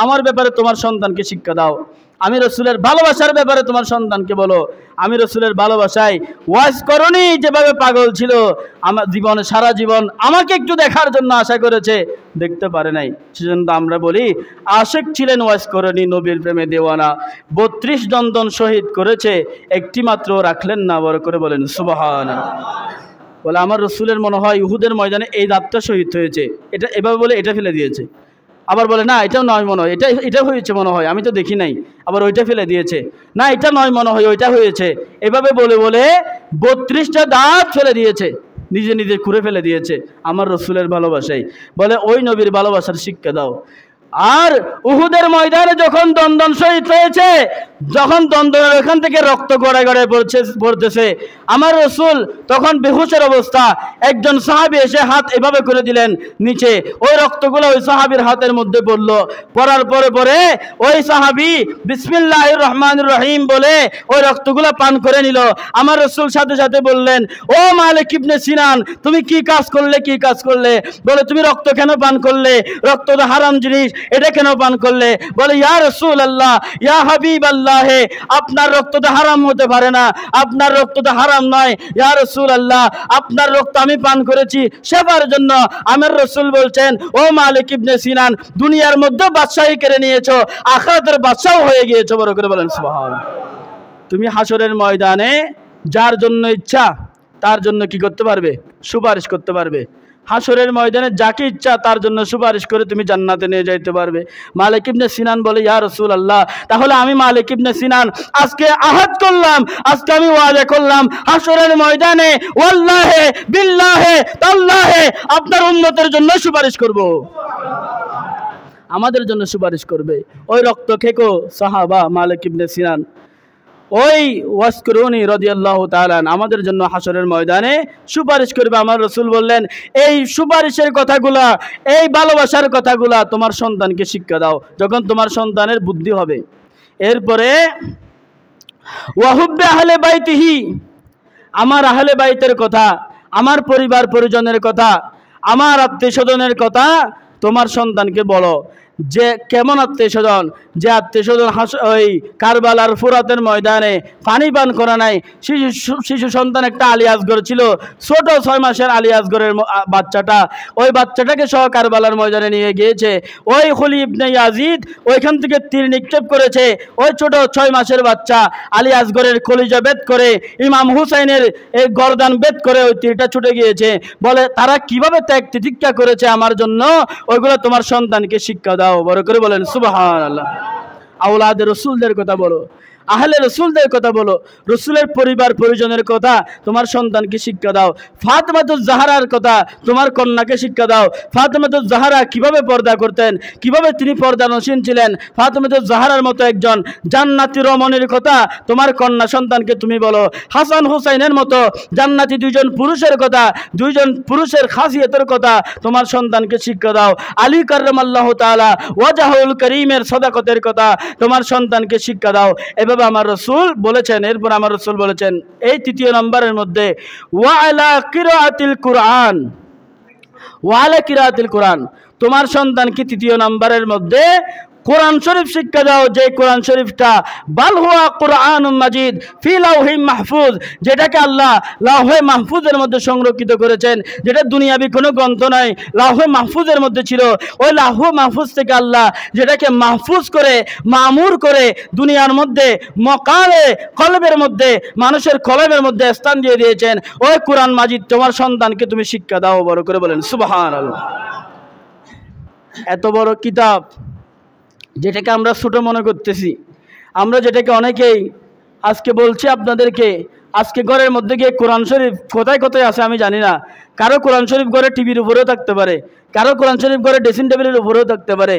আমার ব্যাপারে তোমার সন্তানকে শিক্ষা দাও। আমি রাসূলের ভালোবাসার ব্যাপারে তোমার সন্তানকে বলো। আমি রাসূলের ভালোবাসায় ওয়াজ করনি, যেভাবে পাগল ছিল আমার জীবনে, সারা জীবন আমাকে একটু দেখার জন্য আশা করেছে, দেখতে পারে নাই। সেজন্য আমরা বলি, আশিক ছিলেন ওয়াজ করনি, নবীর প্রেমে দেওয়ানা। 32 দন্দন শহীদ করেছে, একটি মাত্র রাখলেন না। বড় করে বলেন সুবহানাল্লাহ। বলে, আমার রাসূলের মনে হয় উহুদের ময়দানে এই দাঁতটা শহীদ হয়েছে, এটা এভাবে বলে এটা ফেলে দিয়েছে। আবার বলে, না এটাও নয় মনে হয়, এটা হয়েছে মনে হয়, আমি তো দেখি নাই। আবার ওইটা ফেলে দিয়েছে, না এটা নয় মনে হয়, ওইটা হয়েছে। এভাবে বলে বলে 32টা দাঁত ফেলে দিয়েছে, নিজে নিজে খুঁড়ে ফেলে দিয়েছে আমার রাসূলের ভালোবাসায়। বলে, ওই নবীর ভালোবাসার শিক্ষা দাও। আর উহুদের ময়দানে যখন দন্দন শহীদ হয়েছে, যখন দন্দনের ওখান থেকে রক্ত গড়ায় গড়ায় পড়তেছে, আমার রাসূল তখন বেহুশের অবস্থা। একজন সাহাবী এসে হাত এভাবে করে দিলেন নিচে, ওই রক্তগুলো ওই সাহাবীর হাতের মধ্যে পড়ল। পড়ার পরে পরে ওই সাহাবী বিসমিল্লাহির রহমানির রহিম বলে ওই রক্তগুলো পান করে নিল। আমার রাসূল সাথে সাথে বললেন, ও মালিক ইবনে সিনান, তুমি কি কাজ করলে, কি কাজ করলে? বলে, তুমি রক্ত কেন পান করলে? রক্ত তো হারাম জিনিস, এটা কেন পান করলে? বলে, ইয়া রাসূলুল্লাহ, ইয়া হাবিবাল্লাহ, আপনার রক্ত তো হারাম হতে পারে না, আপনার রক্ত তো হারাম নয়। ইয়া রাসূলুল্লাহ, আপনার রক্ত আমি পান করেছি সেবার জন্য। আমার রাসূল বলছেন, ও মালিক ইবনে সিনান, দুনিয়ার মধ্যে বাদশাহী কেড়ে নিয়েছো, আখিরাতের বাদশাও হয়ে গিয়েছো। বড় করে বলেন সুবহানাল্লাহ। তুমি হাসরের ময়দানে যার জন্য ইচ্ছা তার জন্য কি করতে পারবে? সুপারিশ করতে পারবে। হাসরের ময়দানে যাকে ইচ্ছা তার জন্য সুপারিশ করে তুমি জান্নাতে নিয়ে যাইতে পারবে। মালিক ইবনে সিনান বলে, ইয়া রাসূলুল্লাহ, তাহলে আমি মালিক ইবনে সিনান আজকে আহাদ করলাম, আজকে আমি ওয়াদা করলাম, হাসরের ময়দানে ওয়াল্লাহি বিল্লাহি তাল্লাহি আপনার উম্মতের জন্য সুপারিশ করব, আমাদের জন্য সুপারিশ করবে। ওই রক্ত খেকো সাহাবা মালিক ইবনে সিনান, ওই ওয়াসকুরুনি রাদিয়াল্লাহু তাআলা আমাদের জন্য হাসরের ময়দানে সুপারিশ করবে। আমার রাসূল বললেন, এই সুপারিশের কথাগুলা, এই ভালোবাসার কথাগুলা তোমার সন্তানকে শিক্ষা দাও, যখন তোমার সন্তানের বুদ্ধি হবে। এরপরে ওয়াহুব্বে আহলে বাইতিহি, আমার আহলে বাইতের কথা, আমার পরিবার পরিজনের কথা, আমার আত্মীয় স্বজনের কথা তোমার সন্তানকে বলো। যে কেমন আত্মীয় স্বজন? যে আত্মীয় স্বজন ওই কারবালার ফুরাতের ময়দানে পানি পান করা নাই। শিশু সন্তান একটা আলী আসগর ছিল, ছোট 6 মাসের আলী আসগরের বাচ্চাটা, ওই বাচ্চাটাকে সহ কারবালার ময়দানে নিয়ে গিয়েছে। ওই খলিফ ইবনে ইয়াজিদ ওইখান থেকে তীর নিক্ষেপ করেছে। ওই ছোট 6 মাসের বাচ্চা আলী আসগরের কলিজা বেদ করে, ইমাম হুসাইনের এই গর্দান বেদ করে ওই তীরটা ছুটে গিয়েছে। বলে, তারা কিভাবে ত্যাগ তিতিক্ষা করেছে আমার জন্য, ওইগুলো তোমার সন্তানকে শিক্ষা দাও। বড় করে বলেন সুবহানাল্লাহ। আওলাদের রাসূলদের কথা বলো। আহলে রসুলদের কথা বলো, রসুলের পরিবার পরিজনের কথা তোমার সন্তানকে শিক্ষা দাও। ফাতেমাতুজ জাহরার কথা তোমার কন্যাকে শিক্ষা দাও। ফাতেমাতুজ জাহরা কিভাবে পর্দা করতেন, কিভাবে তিনি পর্দানশীল ছিলেন, ফাতেমাতুজ জাহরার মতো একজন জান্নাতি রমণীর কথা তোমার কন্যা সন্তানকে তুমি বলো। হাসান হুসাইনের মতো জান্নাতি দুইজন পুরুষের কথা, দুইজন পুরুষের খাসিয়তের কথা তোমার সন্তানকে শিক্ষা দাও। আলী কাররামাল্লাহু তাআলা ওয়াজহুল করিমের সাদাকতের কথা তোমার সন্তানকে শিক্ষা দাও। এভাবে আমার রাসূল বলেছেন। এরপর আমার রাসূল বলেছেন এই তৃতীয় নম্বরের মধ্যে ওয়া আলা কিরাআতিল কুরআন, ওয়া আলা কিরাআতিল কুরআন, তোমার সন্তানকে তৃতীয় নম্বরের মধ্যে কোরআন শরীফ শিক্ষা দাও, যে কোরআন শরীফটা বাল হুয়া কুরআনুম মাজিদ ফি লাউহি মাহফুজ, যেটাকে আল্লাহ লাউহে মাহফুজের মধ্যে সংরক্ষিত করেছেন, যেটা দুনিয়াবি কোনো গ্রন্থ নয়, লাউহে মাহফুজের মধ্যে ছিল। ওই লাউহে মাহফুজ থেকে আল্লাহ যেটাকে মাহফুজ করে মামুর করে দুনিয়ার মধ্যে মকালে কলবের মধ্যে মানুষের কলবের মধ্যে স্থান দিয়ে দিয়েছেন। ওই কোরআন মাজিদ তোমার সন্তানকে তুমি শিক্ষা দাও। বড় করে বলেন সুবহানাল্লাহ। এত বড় কিতাব যেটাকে আমরা ছোট মনে করতেছি, আমরা যেটাকে অনেকেই আজকে বলছি আপনাদেরকে, আজকে ঘরের মধ্যে গিয়ে কোরআন শরীফ কোথায় কোথায় আছে আমি জানি না। কারো কোরআন শরীফ ঘরে টিভির উপরেও থাকতে পারে, কারো কোরআন শরীফ ঘরে ড্রেসিং টেবিলের উপরেও থাকতে পারে,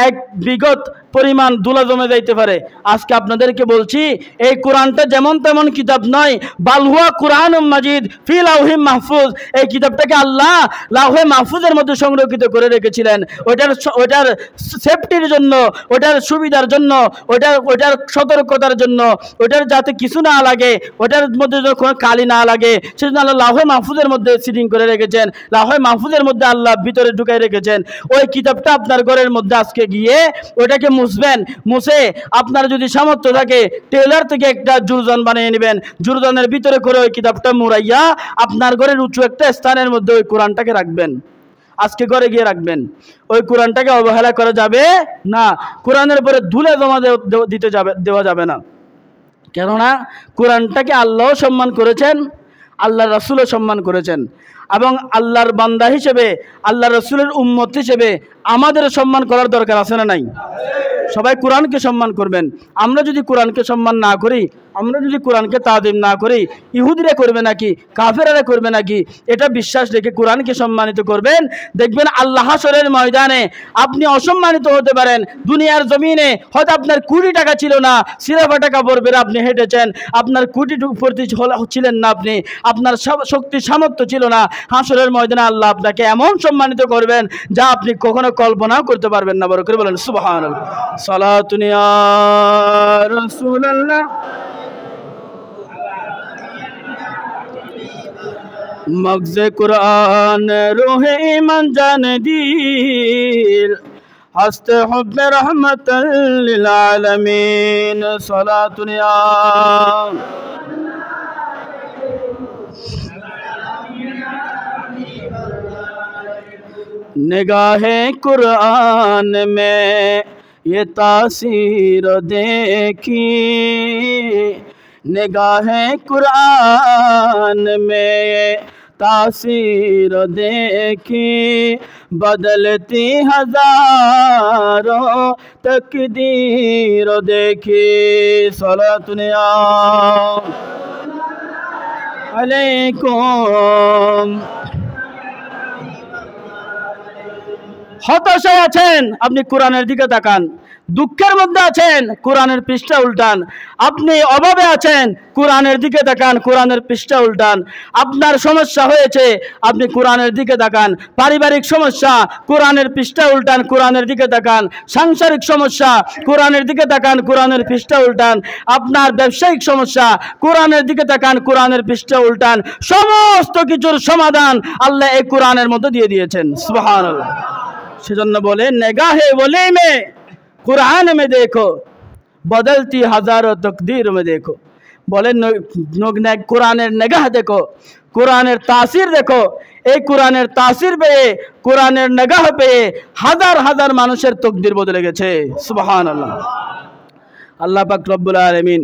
এক বিগত পরিমাণ দুলা জমে যাইতে পারে। আজকে আপনাদেরকে বলছি এই কোরআনটা যেমন তেমন কিতাব নয়, বালহুয়া কুরআনুম মাজিদ ফি লাউহি মাহফুজ। এই কিতাবটাকে আল্লাহ লাউহে মাহফুজের মধ্যে সংরক্ষিত করে রেখেছিলেন। ওটার সেফটির জন্য, ওটার সুবিধার জন্য, ওটার সতর্কতার জন্য, ওটার যাতে কিছু না লাগে, ওটার মধ্যে কোনো কালি না লাগে, সেজন্য আল্লাহ লাউহে মাহফুজের মধ্যে সিটিং করে রেখেছেন। লাউহে মাহফুজের মধ্যে আল্লাহ ভিতরে ঢুকাই রেখেছেন। ওই কিতাবটা আপনার ঘরের মধ্যে আজকে গিয়ে ওটাকে মুছবেন, মুছে আপনার যদি সামর্থ্য থাকে টেলার থেকে একটা জুরজান বানিয়ে নেবেন, জুরজানের ভিতরে করে ওই কিতাবটা মুড়াইয়া আপনার ঘরের উঁচু একটা স্থানের মধ্যে ওই কোরআনটাকে রাখবেন। আজকে ঘরে গিয়ে রাখবেন। ওই কোরআনটাকে অবহেলা করা যাবে না। কোরআনের পরে ধুলে জমা দেওয়া যাবে না। কেননা কোরআনটাকে আল্লাহও সম্মান করেছেন, আল্লাহ রাসূলও সম্মান করেছেন, এবং আল্লাহর বান্দা হিসেবে, আল্লাহ রাসূলের উম্মত হিসেবে আমাদের সম্মান করার দরকার আছে না নাই? সবাই কোরআনকে সম্মান করবেন। আমরা যদি কোরআনকে সম্মান না করি, আমরা যদি কোরআনকে তাদিম না করি, ইহুদিরা করবে নাকি, কাফেররা করবে নাকি? এটা বিশ্বাস রেখে কোরআনকে সম্মানিত করবেন। দেখবেন আল্লাহ হাশরের ময়দানে আপনি অসম্মানিত হতে পারেন। দুনিয়ার জমিনে হয়তো আপনার 20 টাকা ছিল না, সিরাফাটা কাপড় বের আপনি হেঁটেছেন, আপনার 20 ছিলেন না, আপনি আপনার শক্তি সামর্থ্য ছিল না। হাশরের ময়দানে আল্লাহ আপনাকে এমন সম্মানিত করবেন যা আপনি কখনো কল্পনাও করতে পারবেন না। বড় করে বলেন সুবহানাল্লাহ। সালাতুন ইয়া রাসূলুল্লাহ मग़ज़ कुरान रूहे ईमान जान दिल हस्ते हुब्बे रहमतल लिल आलमीन सलातुन या निगाहे कुरान में ये तासीर देखी, निगाहे कुरान में तासीर देखी, बदलती हजारों तकदीर देखी सलातुन या अलैकुम। হতাশায় আছেন, আপনি কোরআনের দিকে তাকান। দুঃখের মধ্যে আছেন, কোরআনের পৃষ্ঠা উল্টান। আপনি অভাবে আছেন, কোরআনের দিকে তাকান, কোরআনের পৃষ্ঠা উল্টান। আপনার সমস্যা হয়েছে, আপনি কোরআনের দিকে তাকান। পারিবারিক সমস্যা, কোরআনের পৃষ্ঠা উল্টান, কোরআনের দিকে তাকান। সাংসারিক সমস্যা, কোরআনের দিকে তাকান, কোরআনের পৃষ্ঠা উল্টান। আপনার ব্যবসায়িক সমস্যা, কোরআনের দিকে তাকান, কোরআনের পৃষ্ঠা উল্টান। সমস্ত কিছুর সমাধান আল্লাহ এই কোরআনের মধ্যে দিয়ে দিয়েছেন। সুবহানাল্লাহ। সেজন্য বলে নেগাহে ওলি মে कुरान में देखो बदलती हजारों तकदीर में देखो। बोले कुरानेर निगाह देखो, कुरानेर तासीर देखो। এই কোরআনের তাসির পেয়ে, কোরআনের নিগাহ পেয়ে হাজার হাজার মানুষের তকদির বদলে গেছে। সুবহানাল্লাহ। আল্লাহ পাক রব্বুল আলামিন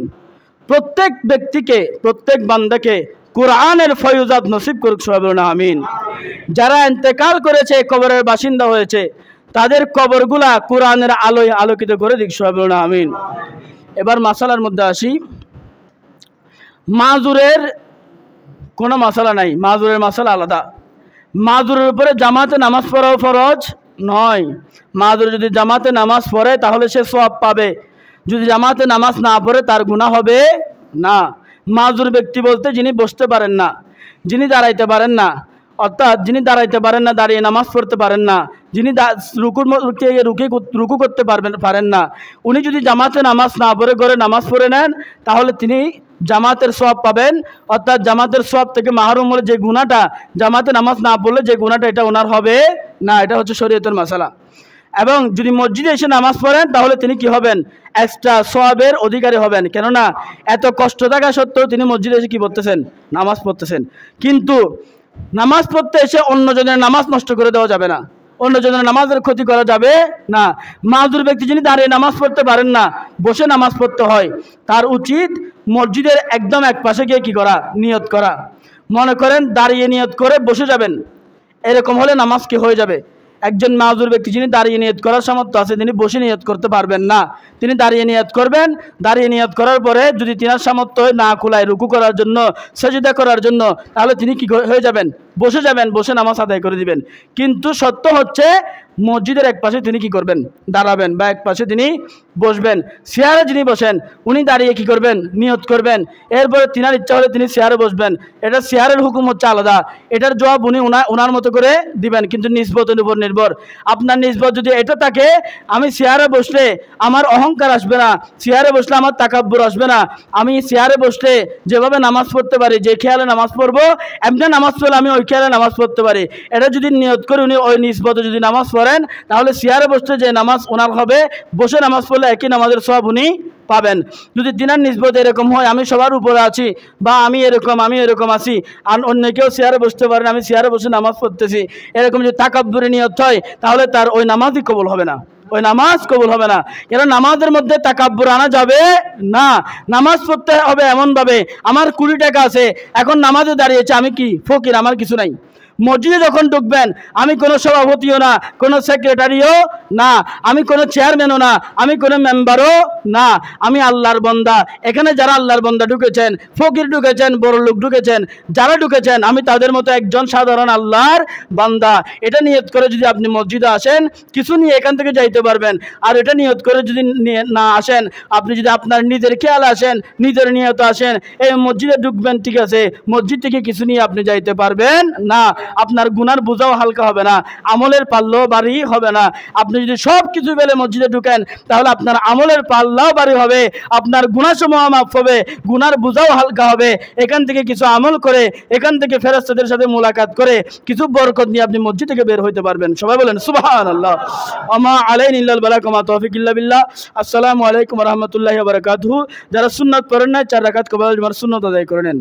প্রত্যেক ব্যক্তিকে, প্রত্যেক বান্দাকে কোরআনের ফয়জাত নসিব করুক। সবাই বলুন আমিন। যারা ইন্তেকাল করেছে, কবরের বাসিন্দা হয়েছে, তাদের কবরগুলা কোরআনের আলোয় আলোকিত করে দিক। সবাই বলুন আমিন। এবার মাসালার মধ্যে আসি। মাজুরের কোনো মাসালা নাই, মাজুরের মাসালা আলাদা। মাজুরের উপরে জামাতে নামাজ পড়াও ফরজ নয়। মাজুর যদি জামাতে নামাজ পড়ে তাহলে সে সওয়াব পাবে, যদি জামাতে নামাজ না পড়ে তার গুনাহ হবে না। মাজুর ব্যক্তি বলতে যিনি বসতে পারেন না, যিনি দাঁড়াইতে পারেন না, অর্থাৎ যিনি দাঁড়াইতে পারেন না, দাঁড়িয়ে নামাজ পড়তে পারেন না, যিনি রুকু করতে পারেন না, উনি যদি জামাতে নামাজ না পড়ে ঘরে নামাজ পড়ে নেন তাহলে তিনি জামাতের সওয়াব পাবেন। অর্থাৎ জামাতের সওয়াব থেকে মাহরুম হলে যে গুনাহটা, জামাতে নামাজ না পড়লে যে গুনাহটা, এটা ওনার হবে না। এটা হচ্ছে শরীয়তের মাসালা। এবং যদি মসজিদে এসে নামাজ পড়েন তাহলে তিনি কি হবেন? এক্সট্রা সওয়াবের অধিকারী হবেন। কেননা এত কষ্ট থাকা সত্ত্বেও তিনি মসজিদে এসে কি পড়তেছেন? নামাজ পড়তেছেন। কিন্তু নামাজ পড়তে এসে অন্যজনের নামাজ নষ্ট করে দেওয়া যাবে না, অন্যজনের নামাজের ক্ষতি করা যাবে না। মাজুর ব্যক্তি যিনি দাঁড়িয়ে নামাজ পড়তে পারেন না, বসে নামাজ পড়তে হয়, তার উচিত মসজিদের একদম এক পাশে গিয়ে কি করা? নিয়ত করা। মনে করেন দাঁড়িয়ে নিয়ত করে বসে যাবেন, এরকম হলে নামাজ কি হয়ে যাবে? একজন মাজুর ব্যক্তি যিনি দাঁড়িয়ে নিয়ত করার সামর্থ্য আছে, তিনি বসে নিয়ত করতে পারবেন না, তিনি দাঁড়িয়ে নিয়ত করবেন। দাঁড়িয়ে নিয়ত করার পরে যদি তিনার সামর্থ্য না কুলায় রুকু করার জন্য, সেজদা করার জন্য, তাহলে তিনি কি হয়ে যাবেন? বসে যাবেন, বসে নামাজ আদায় করে দিবেন। কিন্তু সত্য হচ্ছে মসজিদের এক পাশে তিনি কি করবেন? দাঁড়াবেন, বা এক পাশে তিনি বসবেন। চেয়ারে যিনি বসেন উনি দাঁড়িয়ে কি করবেন? নিয়ত করবেন। এরপরে তিনার ইচ্ছা হলে তিনি চেয়ারে বসবেন। এটা চেয়ারের হুকুম হচ্ছে আলাদা, এটার জবাব উনি ওনার মতো করে দিবেন, কিন্তু নিসবতের উপর নির্ভর। আপনার নিসবত যদি এটা থাকে, আমি চেয়ারে বসলে আমার অহংকার আসবে না, চেয়ারে বসলে আমার তাকাব্বুর আসবে না, আমি চেয়ারে বসলে যেভাবে নামাজ পড়তে পারি, যে খেয়ালে নামাজ পড়বো, এমনি নামাজ পড়লে আমি ওই খেয়ালে নামাজ পড়তে পারি, এটা যদি নিয়ত করে উনি ওই নিসবতে যদি নামাজ পড়েন, তাহলে চেয়ারে বসতে যে নামাজ ওনার হবে, বসে নামাজ পড়লে একই নামাজের সওয়াব উনি পাবেন। যদি তিনার নিসবত এরকম হয়, আমি সবার উপরে আছি, বা আমি এরকম আছি, আর অন্য কেউ চেয়ারে বসতে পারেন, আমি চেয়ারে বসে নামাজ পড়তেছি, এরকম যদি তাকাব্বুরে নিয়ত হয়, তাহলে তার ওই নামাজই কবুল হবে না, ওই নামাজ কবুল হবে না। কেন নামাজের মধ্যে তাকাব্বুর আনা যাবে না। নামাজ পড়তে হবে এমনভাবে, আমার 20 টাকা আছে, এখন নামাজে দাঁড়িয়েছে, আমি কি ফকির, আমার কিছু নাই। মসজিদে যখন ঢুকবেন, আমি কোনো সভাপতিও না, কোনো সেক্রেটারিও না, আমি কোনো চেয়ারম্যানও না, আমি কোনো মেম্বারও না, আমি আল্লাহর বান্দা। এখানে যারা আল্লাহর বান্দা ঢুকেছেন, ফকির ঢুকেছেন, বড় লোক ঢুকেছেন, যারা ঢুকেছেন, আমি তাদের মতো একজন সাধারণ আল্লাহর বান্দা। এটা নিয়ত করে যদি আপনি মসজিদে আসেন, কিছু নিয়ে এখান থেকে যাইতে পারবেন। আর এটা নিয়ত করে যদি না আসেন, আপনি যদি আপনার নিজের খেয়াল আসেন, নিজের নিয়ত আসেন, এই মসজিদে ঢুকবেন, ঠিক আছে, মসজিদ থেকে কিছু নিয়ে আপনি যাইতে পারবেন না। আপনার গুনার বোঝাও হালকা হবে না, আমলের পাল্লাও ভারী হবে না। আপনি যদি সব কিছু পেলে মসজিদে ঢুকেন, তাহলে আপনার আমলের পাল্লাও ভারী হবে, আপনার গুনাহসমূহ মাফ হবে, গুনার বোঝাও হালকা হবে। এখান থেকে কিছু আমল করে, এখান থেকে ফেরেশতাদের সাথে মুলাকাত করে কিছু বরকত নিয়ে আপনি মসজিদ থেকে বের হইতে পারবেন। সবাই বলেন সুবহানাল্লাহ। আমা আলাইনা ইল্লাল বালাগ ওয়া মা তাওফীক ইল্লা বিল্লাহ। আসসালামু আলাইকুম ওয়া রাহমাতুল্লাহি ওয়া বারাকাতুহু। যারা সুন্নাত পড়েন না, 4 রাকাত কবুল জুমার সুন্নাত আদায় করে নেন।